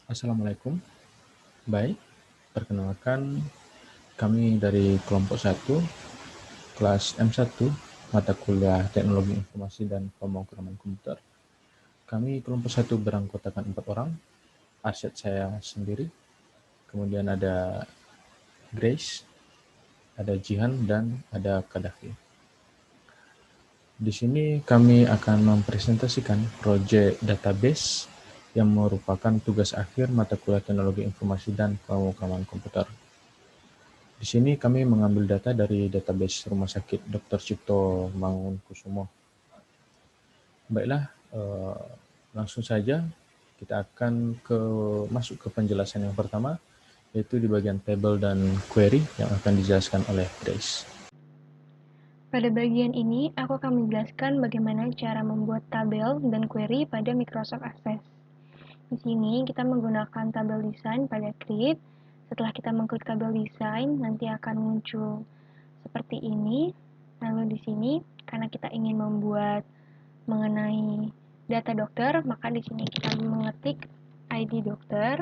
Assalamualaikum. Baik, perkenalkan kami dari kelompok 1, kelas M1, mata kuliah Teknologi Informasi dan Pemrograman Komputer. Kami kelompok 1 beranggotakan 4 orang, Arsyad saya sendiri, kemudian ada Grace, ada Jihan, dan ada Kadafi. Di sini kami akan mempresentasikan proyek database yang merupakan tugas akhir mata kuliah Teknologi Informasi dan Pemrograman Komputer. Di sini kami mengambil data dari database Rumah Sakit Dr. Cipto Mangunkusumo. Baiklah, langsung saja kita akan masuk ke penjelasan yang pertama, yaitu di bagian table dan query yang akan dijelaskan oleh Grace. Pada bagian ini, aku akan menjelaskan bagaimana cara membuat tabel dan query pada Microsoft Access. Di sini kita menggunakan tabel design pada Create. Setelah kita mengklik tabel design, nanti akan muncul seperti ini. Lalu di sini, karena kita ingin membuat mengenai data dokter, maka di sini kita mengetik ID dokter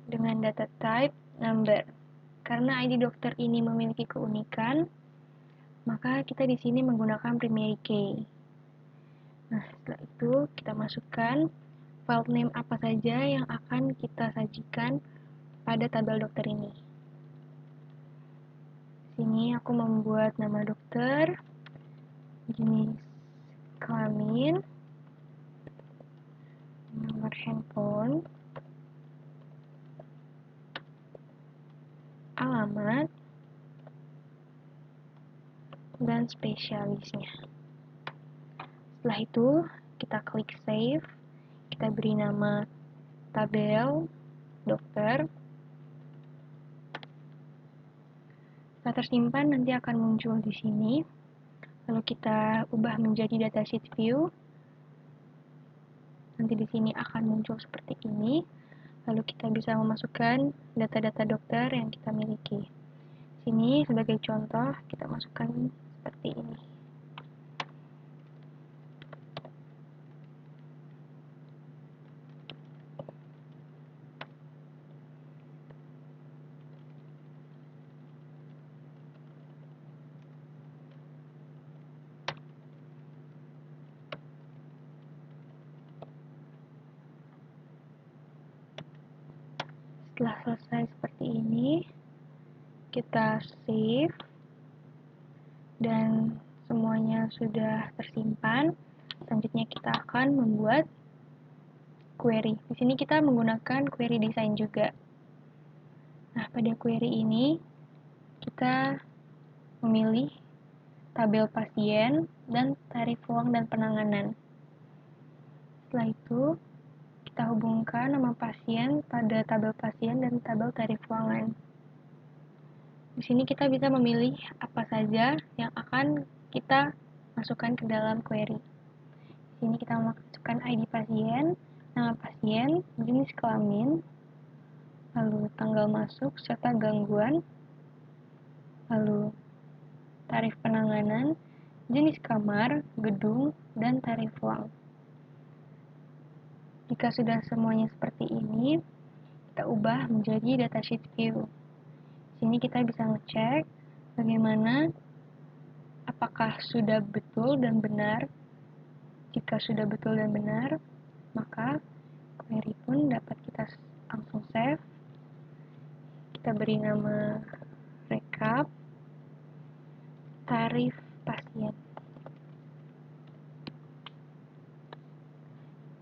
dengan data type number. Karena ID dokter ini memiliki keunikan, maka kita di sini menggunakan primary key. Nah, setelah itu kita masukkan file name apa saja yang akan kita sajikan pada tabel dokter ini. Sini aku membuat nama dokter, jenis kelamin, nomor handphone, alamat, dan spesialisnya. Setelah itu, kita klik save, kita beri nama tabel dokter. Setelah tersimpan, nanti akan muncul di sini. Lalu kita ubah menjadi datasheet view. Nanti di sini akan muncul seperti ini. Lalu kita bisa memasukkan data-data dokter yang kita miliki. Sini sebagai contoh kita masukkan seperti ini. Setelah selesai seperti ini, kita save dan semuanya sudah tersimpan. Selanjutnya kita akan membuat query. Di sini kita menggunakan query design juga. Nah, pada query ini kita memilih tabel pasien dan tarif ruang dan penanganan. Setelah itu, kita hubungkan nama pasien pada tabel pasien dan tabel tarif ruangan. Di sini kita bisa memilih apa saja yang akan kita masukkan ke dalam query. Di sini kita masukkan ID pasien, nama pasien, jenis kelamin, lalu tanggal masuk serta gangguan, lalu tarif penanganan, jenis kamar, gedung, dan tarif ruang. Jika sudah semuanya seperti ini, kita ubah menjadi datasheet view. Di sini kita bisa ngecek bagaimana apakah sudah betul dan benar. Jika sudah betul dan benar, maka query pun dapat kita langsung save. Kita beri nama recap tarif pasien.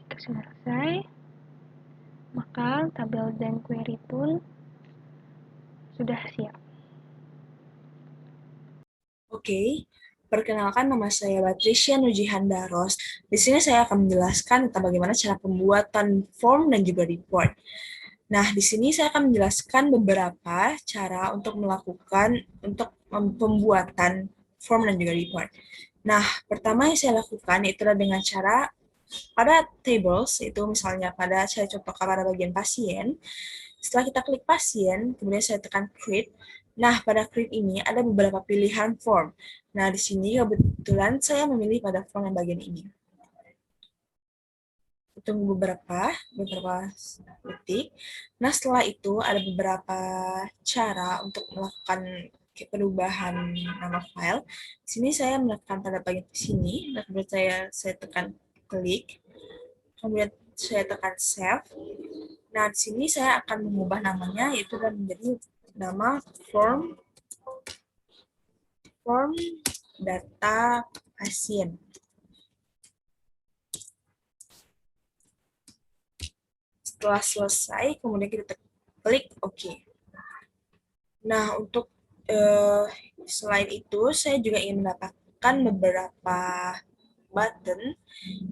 Jika sudah selesai, maka tabel dan query pun sudah siap. Oke, perkenalkan nama saya Patricia Nujihan Daros. Di sini saya akan menjelaskan tentang bagaimana cara pembuatan form dan juga report. Nah, di sini saya akan menjelaskan beberapa cara untuk pembuatan form dan juga report. Nah, pertama yang saya lakukan itu adalah dengan cara pada tables, itu misalnya saya contohkan pada bagian pasien. Setelah kita klik pasien, kemudian saya tekan create. Nah, pada create ini ada beberapa pilihan form. Nah, di sini kebetulan saya memilih pada form yang bagian ini. tunggu beberapa detik. Nah, setelah itu ada beberapa cara untuk melakukan perubahan nama file. Di sini saya menekan pada bagian sini, dan kemudian saya tekan klik, kemudian saya tekan save. Nah, di sini saya akan mengubah namanya, yaitu menjadi nama form data pasien. Setelah selesai, kemudian kita klik OK. Nah, untuk selain itu, saya juga ingin mendapatkan beberapa button,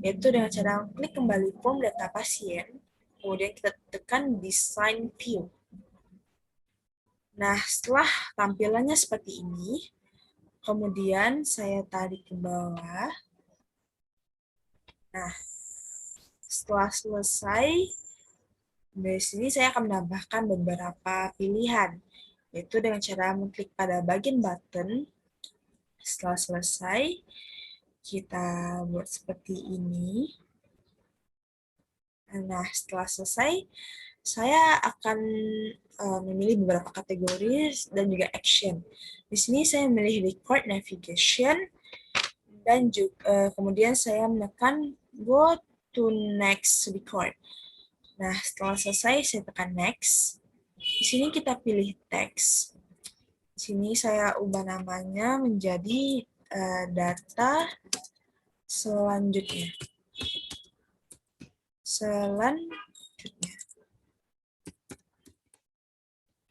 yaitu dengan cara klik kembali form data pasien, kemudian kita tekan Design View. Nah, setelah tampilannya seperti ini, kemudian saya tarik ke bawah. Nah, setelah selesai, dari sini saya akan menambahkan beberapa pilihan, yaitu dengan cara mengklik pada bagian button. Setelah selesai, kita buat seperti ini. Nah, setelah selesai, saya akan memilih beberapa kategori dan juga action. Di sini saya memilih record navigation, dan juga, kemudian saya menekan go to next record. Nah, setelah selesai, saya tekan next. Di sini kita pilih text. Di sini saya ubah namanya menjadi data selanjutnya.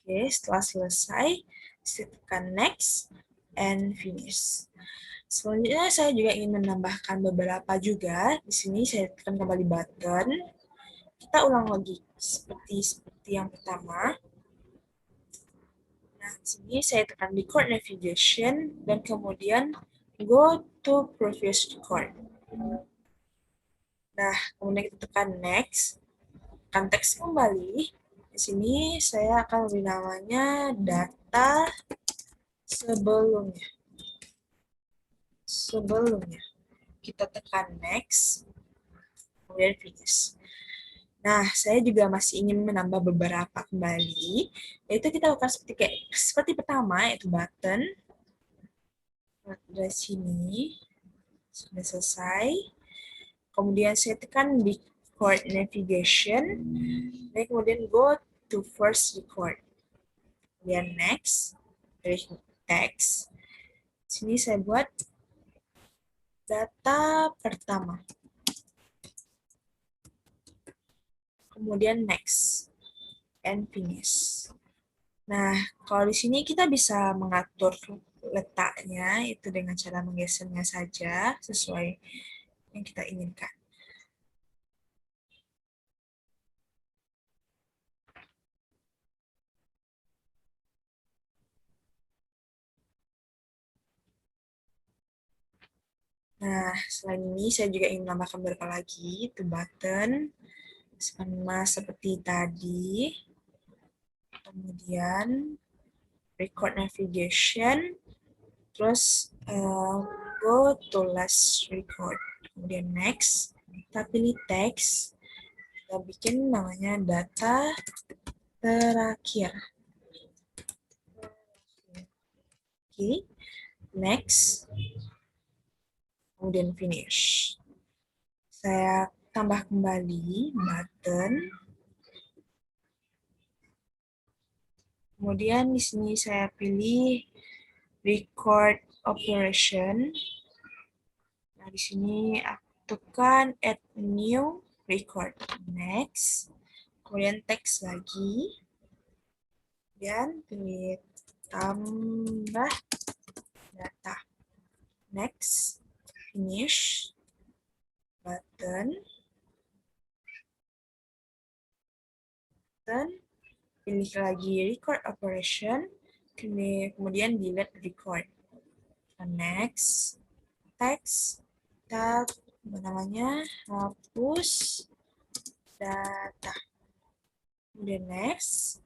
Oke, setelah selesai, saya tekan next and finish. Selanjutnya saya juga ingin menambahkan beberapa juga. Di sini saya tekan kembali button. Kita ulang lagi seperti yang pertama. Nah, di sini saya tekan record navigation dan kemudian go to previous record. Nah, kemudian kita tekan next, tekan teks kembali. Di sini saya akan beri namanya data sebelumnya. Kita tekan next, kemudian finish. Nah, saya juga masih ingin menambah beberapa kembali, yaitu kita lakukan seperti pertama, yaitu button. Dari sini, sudah selesai. Kemudian saya tekan record navigation, dan kemudian go to first record. Kemudian next, dari text. Sini saya buat data pertama. Kemudian next and finish. Nah, kalau di sini kita bisa mengatur letaknya itu dengan cara menggesernya saja sesuai yang kita inginkan. Nah, selain ini saya juga ingin menambahkan beberapa lagi, itu button, sama seperti tadi. Kemudian record navigation, terus go to last record. Kemudian next, kita pilih text, kita bikin namanya data terakhir. Oke, next, kemudian finish. Saya tambah kembali button. Kemudian di sini saya pilih record operation. Nah, di sini tekan add new record. Next. Kemudian text lagi. Kemudian pilih tambah data. Next. Finish. Button. Pilih lagi record operation. Kemudian delete record. Next. Text. Kita namanya hapus data. Kemudian next,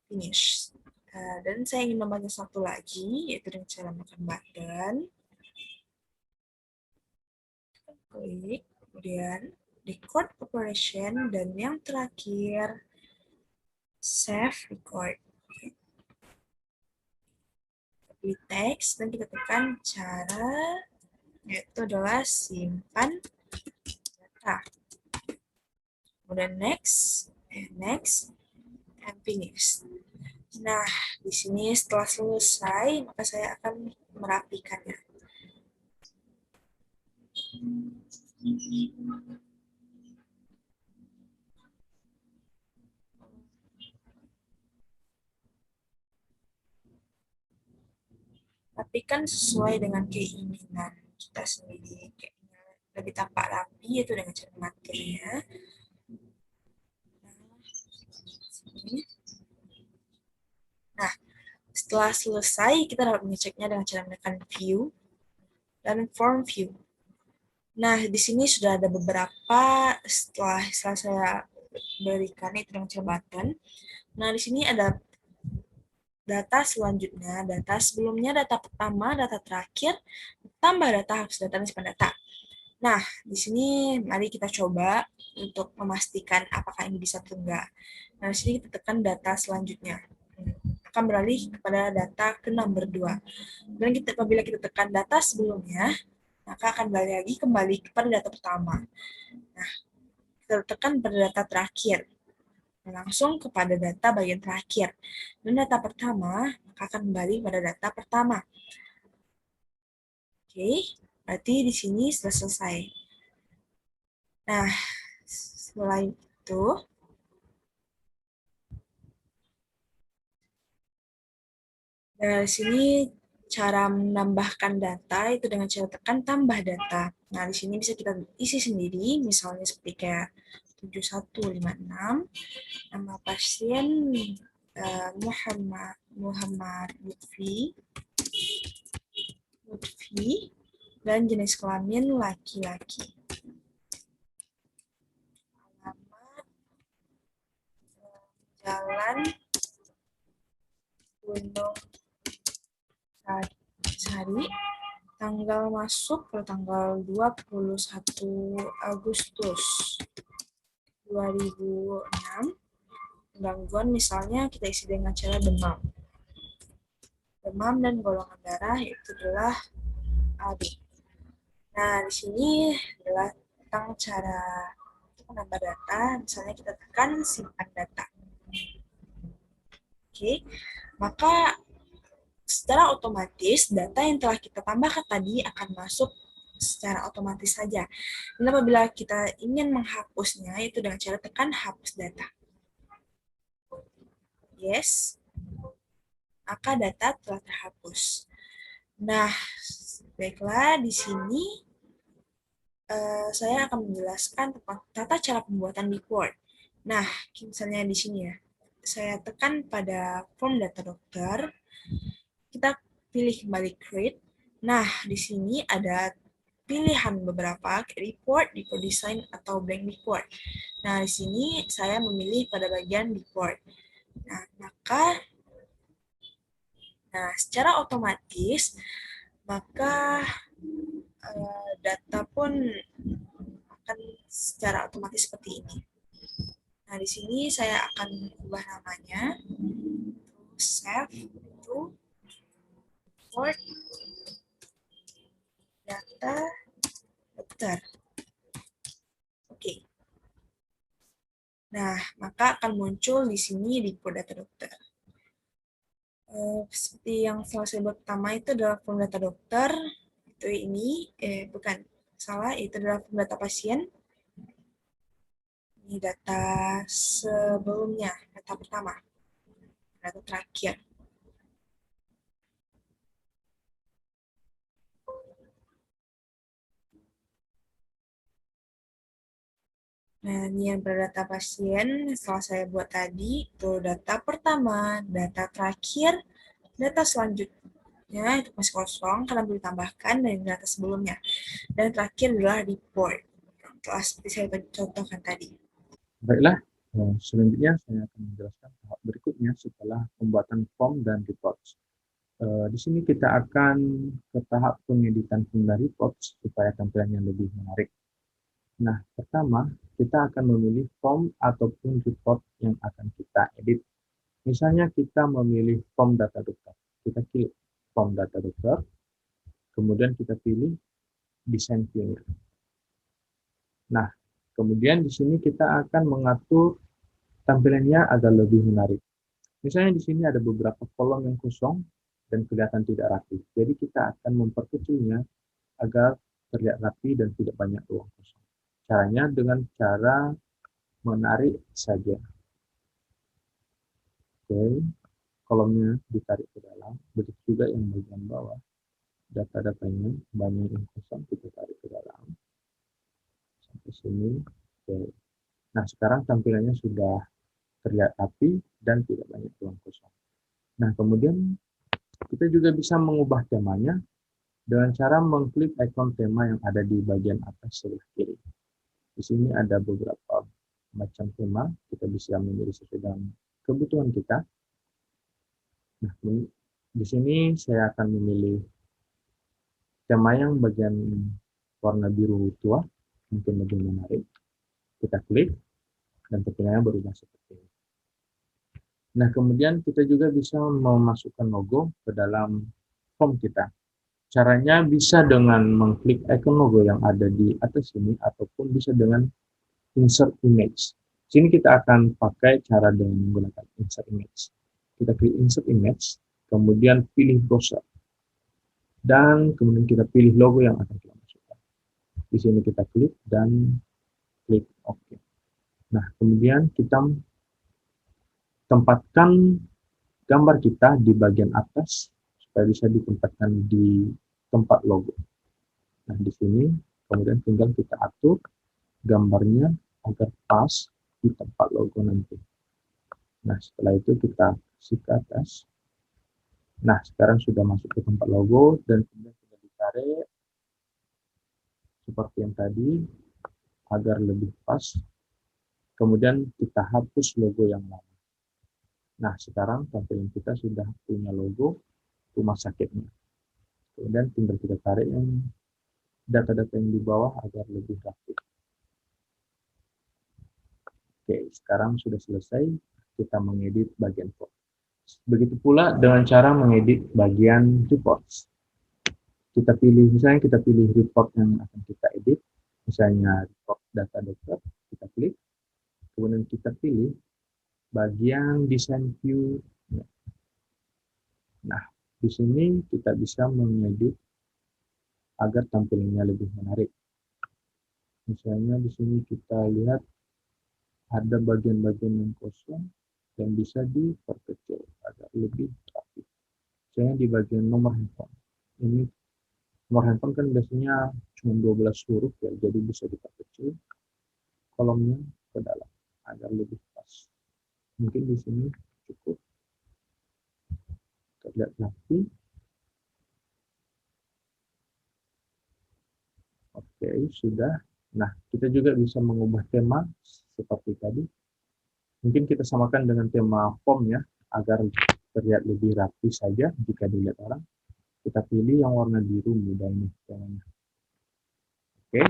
finish. Dan saya ingin menambahkan satu lagi, yaitu dengan cara menekan button. Klik, kemudian record operation, dan yang terakhir save record. Pilih teks dan kita tekan cara, yaitu adalah simpan data. Kemudian next, and finish. Nah, di sini setelah selesai, maka saya akan merapikannya. Rapikan sesuai dengan keinginan kita sendiri. Keinginan lebih tampak rapi, itu dengan cara mematiknya. Nah, setelah selesai, kita dapat mengeceknya dengan cara menekan view dan form view. Nah, di sini sudah ada beberapa setelah saya berikan itu dengan cara button. Nah, di sini ada data selanjutnya, data sebelumnya, data pertama, data terakhir, tambah data, hapus data, dan simpan data. Nah, di sini mari kita coba untuk memastikan apakah ini bisa atau enggak. Nah, di sini kita tekan data selanjutnya. Akan beralih kepada data ke-number 2. Dan apabila kita tekan data sebelumnya, maka akan kembali kepada data pertama. Nah, kita tekan pada data terakhir. Langsung kepada data bagian terakhir. Dan data pertama, maka akan kembali pada data pertama. Oke, berarti di sini sudah selesai. Nah, selain itu, dari sini cara menambahkan data itu dengan cara tekan tambah data. Nah, di sini bisa kita isi sendiri, misalnya seperti kayak 7156, nama pasien Muhammad Lutfi, dan jenis kelamin laki-laki. Alamat Jalan Gunung Sari, tanggal masuk pada tanggal 21 Agustus 2006. Gangguan misalnya kita isi dengan cara demam. Demam dan golongan darah itu adalah AB. Nah, di sini adalah tentang cara menambah data. Misalnya kita tekan simpan data. Oke, maka secara otomatis data yang telah kita tambahkan tadi akan masuk secara otomatis saja. Dan apabila kita ingin menghapusnya, itu dengan cara tekan hapus data. Yes, maka data telah terhapus. Nah, baiklah, di sini saya akan menjelaskan tentang tata cara pembuatan report. Nah, misalnya di sini ya, saya tekan pada form data dokter, kita pilih kembali create. Nah, di sini ada pilihan beberapa, report, design, atau blank report. Nah, di sini saya memilih pada bagian report. Nah, secara otomatis, maka data pun akan secara otomatis seperti ini. Nah, di sini saya akan ubah namanya, save itu report data dokter. Oke. Nah, maka akan muncul di sini report data dokter. Seperti yang saya buat pertama itu adalah form data dokter. Itu ini, bukan, salah, itu adalah form data pasien. Ini data sebelumnya, data pertama, data terakhir. Nah, ini yang berdata pasien, setelah saya buat tadi, itu data pertama, data terakhir, data selanjutnya, itu masih kosong, karena belum ditambahkan dari data sebelumnya. Dan terakhir adalah report, setelah seperti saya contohkan tadi. Baiklah, selanjutnya saya akan menjelaskan tahap berikutnya setelah pembuatan form dan reports. Di sini kita akan ke tahap pengeditan form dan reports supaya tampilannya lebih menarik. Nah, pertama, kita akan memilih form ataupun report yang akan kita edit. Misalnya kita memilih form data dokter. Kita klik form data dokter, kemudian kita pilih desain view. Nah, kemudian di sini kita akan mengatur tampilannya agar lebih menarik. Misalnya di sini ada beberapa kolom yang kosong dan kelihatan tidak rapi. Jadi kita akan memperkecilnya agar terlihat rapi dan tidak banyak ruang kosong. Caranya dengan cara menarik saja. Oke, kolomnya ditarik ke dalam. Begitu juga yang bagian bawah. Data-datanya banyak yang kosong kita tarik ke dalam. Sampai sini. Oke. Nah, sekarang tampilannya sudah terlihat rapi dan tidak banyak ruang kosong. Nah, kemudian kita juga bisa mengubah temanya dengan cara mengklik ikon tema yang ada di bagian atas sebelah kiri. Di sini ada beberapa macam tema, kita bisa memilih sesuai dengan kebutuhan kita. Nah, di sini saya akan memilih tema yang bagian warna biru tua, mungkin lebih menarik. Kita klik, dan tampilannya berubah seperti ini. Nah, kemudian kita juga bisa memasukkan logo ke dalam form kita. Caranya bisa dengan mengklik icon logo yang ada di atas sini, ataupun bisa dengan insert image. Sini kita akan pakai cara dengan menggunakan insert image. Kita klik insert image, kemudian pilih browser. Dan kemudian kita pilih logo yang akan kita masukkan. Di sini kita klik dan klik OK. Nah, kemudian kita tempatkan gambar kita di bagian atas supaya bisa ditempatkan di tempat logo. Nah, di sini kemudian tinggal kita atur gambarnya agar pas di tempat logo nanti. Nah, setelah itu kita kasih ke atas. Nah, sekarang sudah masuk ke tempat logo dan kemudian kita ditarik seperti yang tadi agar lebih pas. Kemudian kita hapus logo yang lama. Nah, sekarang tampilan kita sudah punya logo rumah sakitnya. Kemudian tinggal kita tarik yang data-data yang di bawah agar lebih rapi. Oke, sekarang sudah selesai kita mengedit bagian form. Begitu pula dengan cara mengedit bagian reports. Kita pilih, misalnya kita pilih report yang akan kita edit, misalnya report data dokter, kita klik, kemudian kita pilih bagian design view. Nah, di sini kita bisa mengedit agar tampilannya lebih menarik. Misalnya di sini kita lihat ada bagian-bagian yang kosong yang bisa diperkecil agar lebih rapi. Misalnya di bagian nomor handphone. Ini nomor handphone kan biasanya cuma 12 huruf ya, jadi bisa diperkecil kolomnya ke dalam agar lebih pas. Mungkin di sini cukup terlihat rapi. Oke, sudah. Nah, kita juga bisa mengubah tema seperti tadi. Mungkin kita samakan dengan tema form ya, agar terlihat lebih rapi saja jika dilihat orang. Kita pilih yang warna biru muda ini. Oke.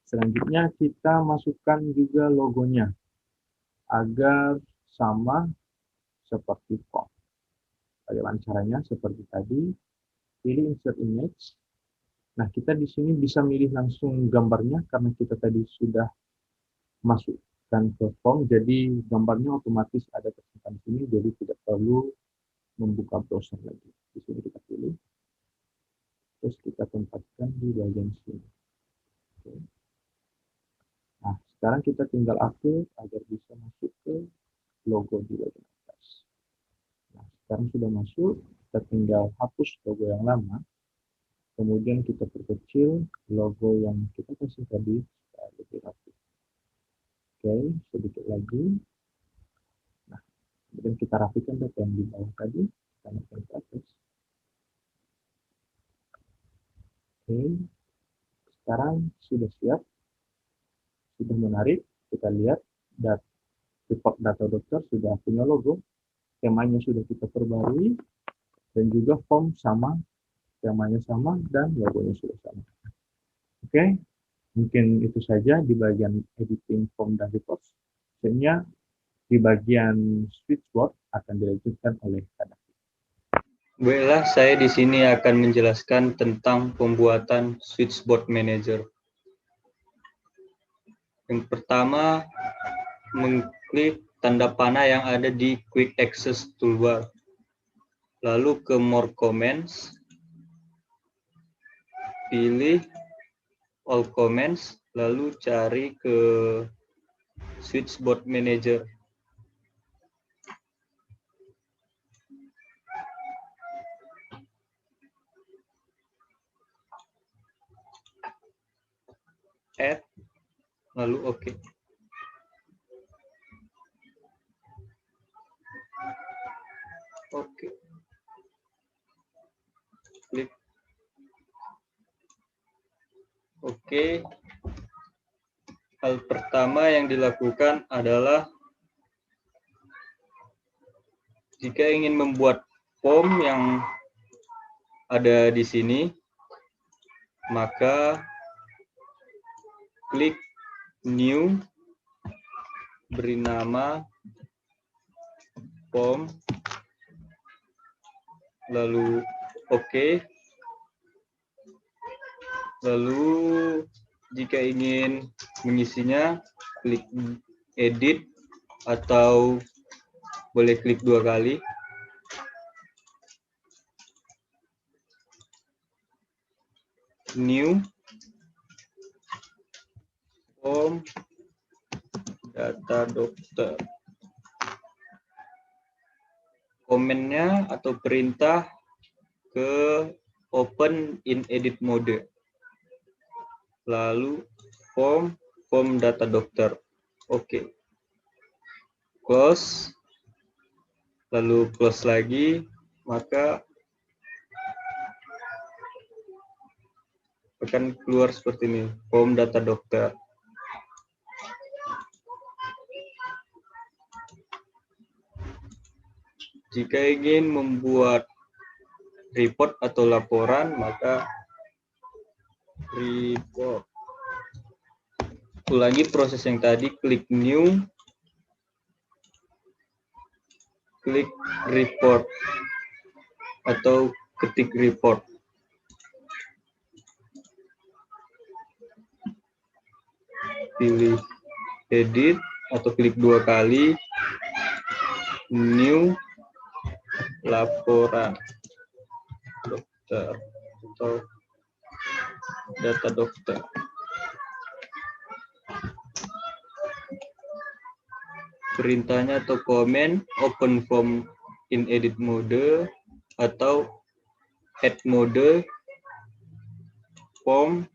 Selanjutnya kita masukkan juga logonya agar sama seperti form. Bagaimana caranya? Seperti tadi, pilih insert image. Nah, kita di sini bisa milih langsung gambarnya karena kita tadi sudah masukkan ke form, jadi gambarnya otomatis ada tersimpan di sini, jadi tidak perlu membuka browser lagi. Di sini kita pilih, terus kita tempatkan di bagian sini. Oke. Nah, sekarang kita tinggal atur agar bisa masuk ke logo di bagian atas. Nah, sekarang sudah masuk, kita tinggal hapus logo yang lama, kemudian kita perkecil logo yang kita kasih tadi supaya lebih rapi. Oke, sedikit lagi. Nah, kemudian kita rapikan data yang di bawah tadi, kita naikkan ke atas. Oke, sekarang sudah siap, sudah menarik. Kita lihat report data dokter sudah punya logo, temanya sudah kita perbarui, dan juga form sama, temanya sama, dan logonya sudah sama. Oke, Mungkin itu saja di bagian editing form dan report. Selanjutnya di bagian switchboard akan dilanjutkan oleh Kadang. Baiklah, saya di sini akan menjelaskan tentang pembuatan switchboard manager. Yang pertama, mengklik tanda panah yang ada di Quick Access Toolbar. Lalu ke More Comments, pilih All Comments, lalu cari ke Switchboard Manager. Add, lalu OK. Oke. Klik. Oke. Hal pertama yang dilakukan adalah jika ingin membuat form yang ada di sini, maka klik New, beri nama form, lalu OK. Lalu jika ingin mengisinya, klik Edit atau boleh klik 2 kali. New, form, data dokter. Komennya atau perintah ke open in edit mode. Lalu form data dokter. Oke. Close. Lalu close lagi, maka akan keluar seperti ini, form data dokter. Jika ingin membuat report atau laporan, maka report. Ulangi proses yang tadi, klik New, klik Report, atau ketik Report. Pilih Edit, atau klik 2 kali, New, laporan dokter, atau data dokter. Perintahnya atau komen, open form in edit mode atau add mode, form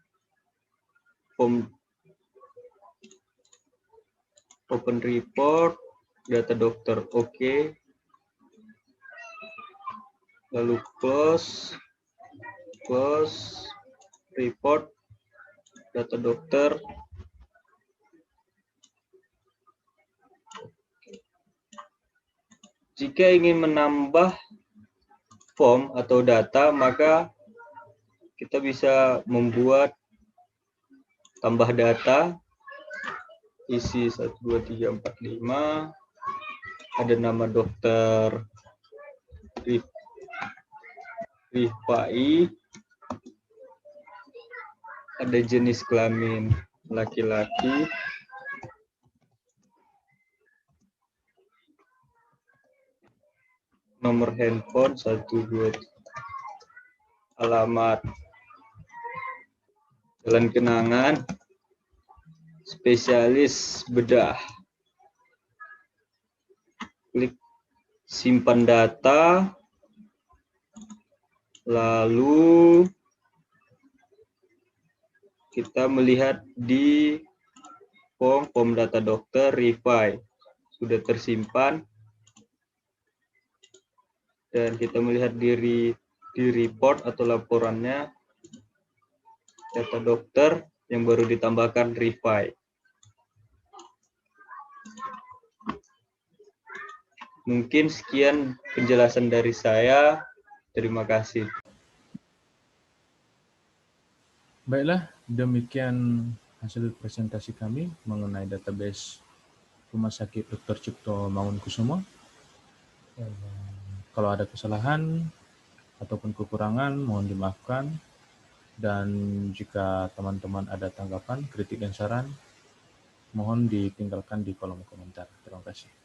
open report, data dokter. Oke. Lalu close, report, data dokter. Jika ingin menambah form atau data, maka kita bisa membuat tambah data, isi 1, 2, 3, 4, 5, ada nama dokter Rifai, ada jenis kelamin laki-laki, nomor handphone 1, 2, 3, alamat, jalan kenangan, spesialis bedah. Klik simpan data, lalu kita melihat di form data dokter Rifai sudah tersimpan. Dan kita melihat di report atau laporannya data dokter yang baru ditambahkan Rifai. Mungkin sekian penjelasan dari saya. Terima kasih. Baiklah, demikian hasil presentasi kami mengenai database Rumah Sakit Dr. Cipto Mangunkusumo. Kalau ada kesalahan ataupun kekurangan, mohon dimaafkan. Dan jika teman-teman ada tanggapan, kritik, dan saran, mohon ditinggalkan di kolom komentar. Terima kasih.